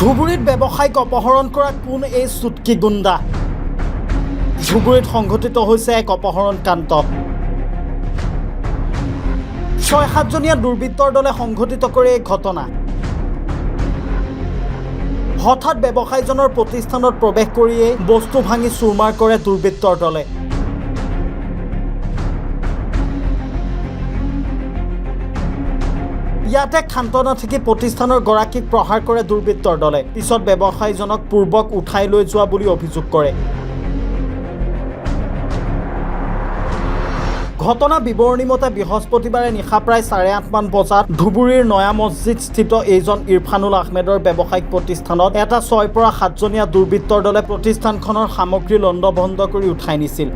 ধুবুৰীত ব্যৱসায়িক অপহৰণ কৰা কোন এই চুটকি গুণ্ডা? ধুবুৰীত সংঘটিত হৈছে এক অপহৰণ কাণ্ড। ৬-৭জনীয়া দুৰ্বৃত্তৰ দলে সংঘটিত কৰে এই ঘটনা। হঠাৎ ব্যৱসায়ীজনৰ প্ৰতিষ্ঠানত প্ৰৱেশ কৰিয়ে বস্তু ভাঙি চুৰমাৰ কৰে দুৰ্বৃত্তৰ দলে। ইয়াতে ক্ষান্ত নাথাকি প্ৰতিষ্ঠানৰ গৰাকীক প্ৰহাৰ কৰে দুৰ্বৃত্তৰ দলে। পিছত ব্যৱসায়ীজনক পূৰ্বক উঠাই লৈ যোৱা বুলি অভিযোগ কৰে। ঘটনা বিৱৰণী মতে বৃহস্পতিবাৰে নিশা প্ৰায় 8:30মান বজাত ধুবুৰীৰ নয়া মছজিদ স্থিত এইজন ইৰফানুল আহমেদৰ ব্যৱসায়িক প্ৰতিষ্ঠানত এটা 6-7জনীয়া দুৰ্বৃত্তৰ দলে প্ৰতিষ্ঠানখনৰ সামগ্ৰী লণ্ডভণ্ড কৰি উঠাই নিছিল।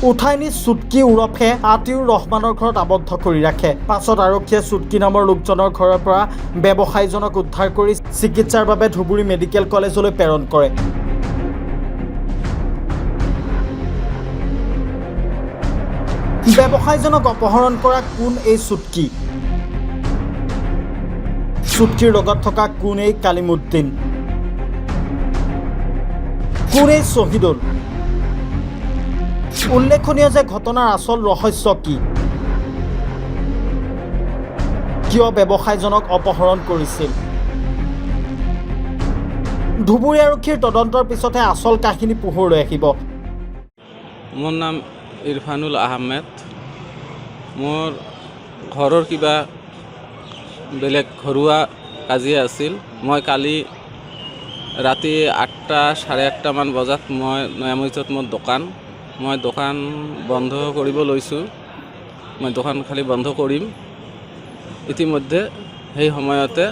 উঠাই নি চুটকি ওৰফে আতিউৰ ৰহমানৰ ঘৰত আবদ্ধ কৰি ৰাখে। পাছত আৰক্ষীয়ে চুটকি নামৰ লোকজনৰ ঘৰৰ পৰা ব্যৱসায়ীজনক উদ্ধাৰ কৰি চিকিৎসাৰ বাবে ধুবুৰী মেডিকেল কলেজলৈ প্ৰেৰণ কৰে। ব্যৱসায়ীজনক অপহৰণ কৰা কোন এই চুটকি? চুটকিৰ লগত থকা কোন এই কালিমুদ্দিন? কোন এই শ্বহীদুল? উল্লেখনীয় যে ঘটনাৰ আচল ৰহস্য কি? কিয় ব্যৱসায়ীজনক অপহৰণ কৰিছিল? ধুবুৰী আৰক্ষীৰ তদন্তৰ পিছতহে আচল কাহিনী পোহৰলৈ আহিব। মোৰ নাম ইৰফানুল আহমেদ। মোৰ ঘৰৰ কিবা বেলেগ ঘৰুৱা কাজিয়া আছিল। মই কালি ৰাতি 8:30মান বজাত মই নয়া মছজিদত মোৰ মই দোকান বন্ধ কৰিব লৈছোঁ। মই দোকান খালি বন্ধ কৰিম। ইতিমধ্যে সেই সময়তে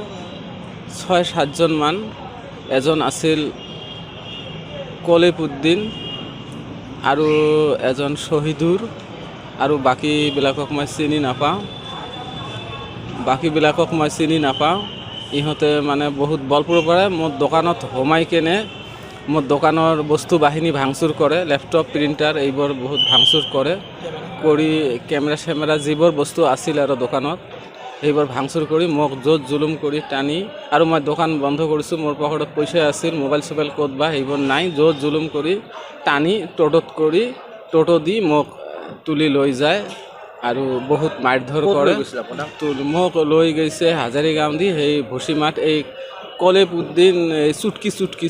6-7জনমান, এজন আছিল কলিমুদ্দিন আৰু এজন শ্বহীদুৰ আৰু বাকীবিলাকক মই চিনি নাপাওঁ। ইহঁতে মানে বহুত বলপূৰ্বৰ পৰাই মোৰ দোকানত সোমাই কেনে মোৰ দোকানৰ বস্তু বাহিনী ভাঙচুৰ কৰে। লেপটপ, প্ৰিণ্টাৰ এইবোৰ বহুত ভাঙচুৰ কৰি কেমেৰা যিবোৰ বস্তু আছিল আৰু দোকানত এইবোৰ ভাঙচুৰ কৰি মোক য'ত জুলুম কৰি টানি, আৰু মই দোকান বন্ধ কৰিছোঁ। মোৰ পকেটত পইচা আছিল, মোবাইল ক'ত বা সেইবোৰ নাই। য'ত জুলুম কৰি টানি টোটো দি মোক তুলি লৈ যায় আৰু বহুত মাৰধৰ কৰে। মোক লৈ গৈছে হাজাৰীগাঁও দি সেই ভুচিমাত এই কলিমুদ্দিন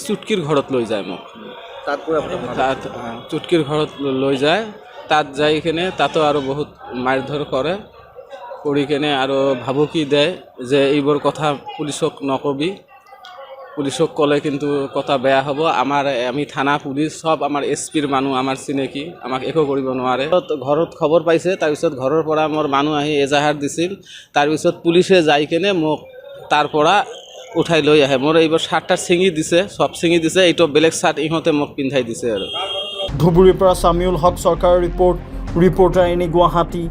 চুটকিৰ ঘৰত লৈ যায় মোক। তাত চুটকিৰ ঘৰত লৈ যায়। তাত যাই কিনে তাতো আৰু বহুত মাৰধৰ কৰি কেনে আৰু ভাবুকি দিয়ে যে এইবোৰ কথা পুলিচক নকবি, পুলিচক ক'লে কিন্তু কথা বেয়া হ'ব। আমি থানা পুলিচ সব আমাৰ SPৰ মানুহ, আমাৰ চিনাকি, আমাক একো কৰিব নোৱাৰে। ঘৰত খবৰ পাইছে, তাৰপিছত ঘৰৰ পৰা মোৰ মানুহ আহি এজাহাৰ দিছিল। তাৰপিছত পুলিচে যাই কেনে মোক তাৰ পৰা উঠাই লৈ আহে। মোৰ এইবোৰ চাৰ্ট ছিঙি দিছে, চব ছিঙি দিছে। এইটো বেলেগ চাৰ্ট ইহঁতে মোক পিন্ধাই দিছে আৰু। ধুবুৰীৰ পৰা চামিউল হক চৰকাৰৰ ৰিপৰ্টাৰ এনি গুৱাহাটী।